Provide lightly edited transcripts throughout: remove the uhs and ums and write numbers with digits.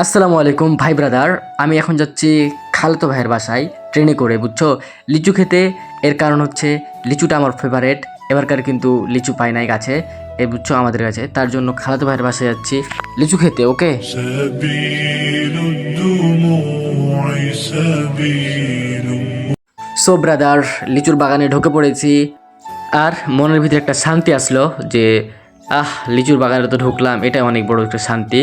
আসসালামু আলাইকুম ভাই ব্রাদার। আমি এখন যাচ্ছি খালাতো ভাইয়ের বাসায় ট্রেনে করে, বুঝছো, লিচু খেতে। এর কারণ হচ্ছে লিচুটা আমার ফেভারেট। এবারকার কিন্তু লিচু পাই নাই গাছে, বুঝছো, আমাদের কাছে। তার জন্য খালাতো ভাইয়ের বাসায় যাচ্ছি লিচু খেতে। ওকে, سبيل الدموع سبيل সো ব্রাদার, লিচুর বাগানে ঢুকে পড়েছি। আর মনের ভিতরে একটা শান্তি আসলো যে লিচুর বাগানে তো ঢুকলাম, এটা অনেক বড় একটা শান্তি।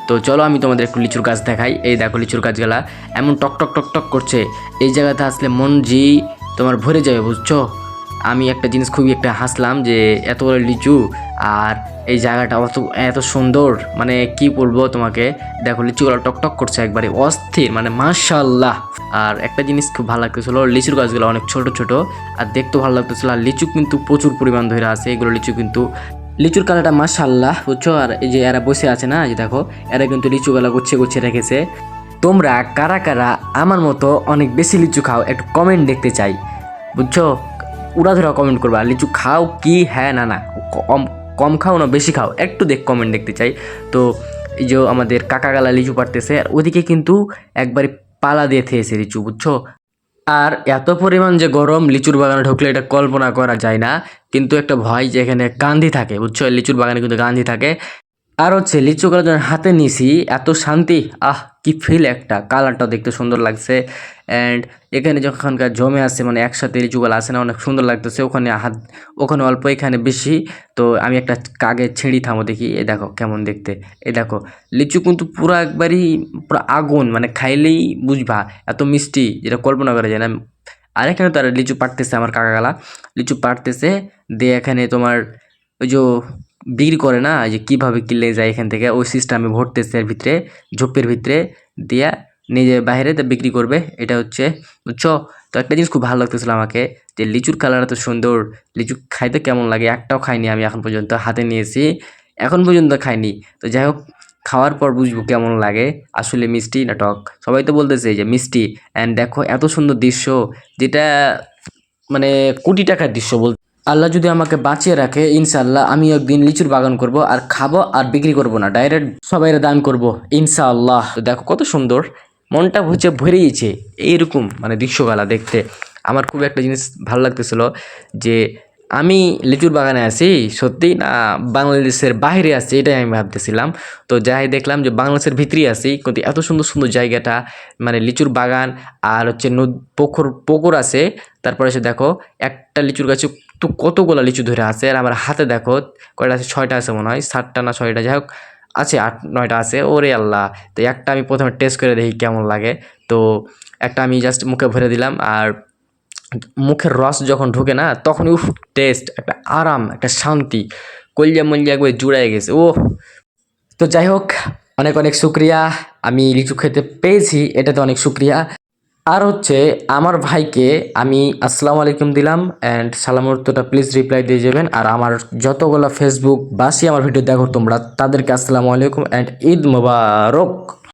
তো চলো আমি তোমাদের একটু লিচুর গাছ দেখাই। এই দেখো লিচুর গাছগুলা এমন টক টক টক টক করছে। এই জায়গাতে আসলে মন তোমার ভরে যাবে, বুঝছো। আমি একটা জিনিস খুবই একটা হাসলাম যে এত বড় লিচু, আর এই জায়গাটা অত এত সুন্দর, মানে কি বলবো তোমাকে। দেখো লিচুগুলো টক টক করছে, একবারে অস্থির, মানে মাশাআল্লাহ। আর একটা জিনিস খুব ভালো লাগতেছিল, লিচুর গাছগুলো অনেক ছোট ছোট আর দেখতেও ভালো লাগতেছিল। আর লিচু কিন্তু প্রচুর পরিমাণ ধরে আছে, এগুলো লিচু কিন্তু লিচুর কালারটা মাশাআল্লাহ, বুঝছো। আর এই যে এরা বসে আছে না, যে দেখো, এরা কিন্তু লিচুগুলো গুছিয়ে গুছিয়ে রেখেছে। তোমরা কারা কারা আমার মতো অনেক বেশি লিচু খাও, একটু কমেন্ট দেখতে চাই, বুঝছো। উড়াধরা কমেন্ট করবা, লিচু খাও কি, হ্যাঁ না না, কম কম খাও না বেশি খাও, একটু কমেন্ট দেখতে চাই। তো এই যে আমাদের কাকাগালা লিচু পাড়তেছে, আর ওদিকে কিন্তু একবারে পালা দিয়ে থেয়েছে লিচু, বুঝছো। আর এত পরিমাণ যে গরম, লিচুর বাগানে ঢুকলে এটা কল্পনা করা যায় না। কিন্তু একটা ভয় যে এখানে গান্ধী থাকে, বুঝছো, লিচুর বাগানে কিন্তু গান্ধী থাকে। আর হচ্ছে লিচুগুলো যখন হাতে নিছি, এত শান্তি, কি ফিল, একটা কালারটাও দেখতে সুন্দর লাগছে। অ্যান্ড এখানে যখনকার জমে আছে, মানে একসাথে লিচুগুলো আসে না, অনেক সুন্দর লাগতেছে। ওখানে অল্প, এখানে বেশি। তো আমি একটা কাগে ছিঁড়ি, থামো দেখি। এ দেখো কেমন দেখতে, এ দেখো লিচু কিন্তু পুরো একবারই পুরো আগুন, মানে খাইলেই বুঝবা এত মিষ্টি, যেটা কল্পনা করা যায় না। আর এখানে তারা লিচু পাড়তেছে, আমার কাকাগালা লিচু পাড়তেছে। দিয়ে এখানে তোমার ওই যে বিক্রি করে না, যে কীভাবে কিনলে যায় এখান থেকে, ওই সিস্টেমে ভরতেছে এর ভিতরে, ঝোপের ভিতরে দিয়া নিজে বাইরে বিক্রি করবে, এটা হচ্ছে, বুঝছো। তো একটা জিনিস খুব ভালো লাগতেছিল আমাকে, যে লিচুর কালার এত সুন্দর। লিচু খাইতে কেমন লাগে, একটাও খাইনি আমি এখন পর্যন্ত, হাতে নিয়েছি, এখন পর্যন্ত খাইনি। তো যাই হোক, খাওয়ার পর বুঝবো কেমন লাগে, আসলে মিষ্টি না টক। সবাই তো বলতেছে যে মিষ্টি। অ্যান্ড দেখো এত সুন্দর দৃশ্য, যেটা মানে কোটি টাকার দৃশ্য বলতে। আল্লাহ যদি আমাকে বাঁচিয়ে রাখে, ইনশাআল্লাহ আমি একদিন লিচুর বাগান করব, আর খাবো, আর বিক্রি করব না, ডাইরেক্ট সবাইরে দান করব, ইনশাআল্লাহ। তো দেখো কত সুন্দর, মনটা হচ্ছে ভরেইছে এইরকম মানে দৃশ্যগুলা দেখতে। আমার খুব একটা জিনিস ভালো লাগতেছিল, যে আমি লিচুর বাগানে আছি সত্যি না বাংলাদেশের বাইরে আছি, এটাই আমি ভাবতেছিলাম। তো যাই দেখলাম যে বাংলাদেশের ভিতরেই আছি, কিন্তু এত সুন্দর সুন্দর জায়গাটা, মানে লিচুর বাগান। আর হচ্ছে পুকুর পুকুর আছে। তারপরে এসে দেখো একটা লিচুর গাছে তো কতগুলো লিচু ধরে আছে। আর আমার হাতে দেখো কয়টা আছে, 6টা আছে মনে হয়, 7টা না 6টা, যাই হোক আছে, 8-9টা আছে, ওরে আল্লাহ। তো একটা আমি প্রথমে টেস্ট করে দেখি কেমন লাগে। তো একটা আমি জাস্ট মুখে ভরে দিলাম, আর মুখের রস যখন ঢোকে না, তখন উফ, টেস্ট, একটা আরাম, একটা শান্তি, কলিজা মলিজা একবার জুড়াই গেছে ও। তো যাই হোক, অনেক অনেক শুক্রিয়া, আমি লিচু খেতে পেয়েছি, এটাতে অনেক শুক্রিয়া। আর হচ্ছে আমার ভাইকে আমি আসসালামু আলাইকুম দিলাম, অ্যান্ড সালামের উত্তরটা প্লিজ রিপ্লাই দিয়ে যাবেন। আর আমার যতগুলো ফেসবুক বাসি আমার ভিডিও দেখো তোমরা, তাদেরকে আসসালামু আলাইকুম অ্যান্ড ঈদ মোবারক।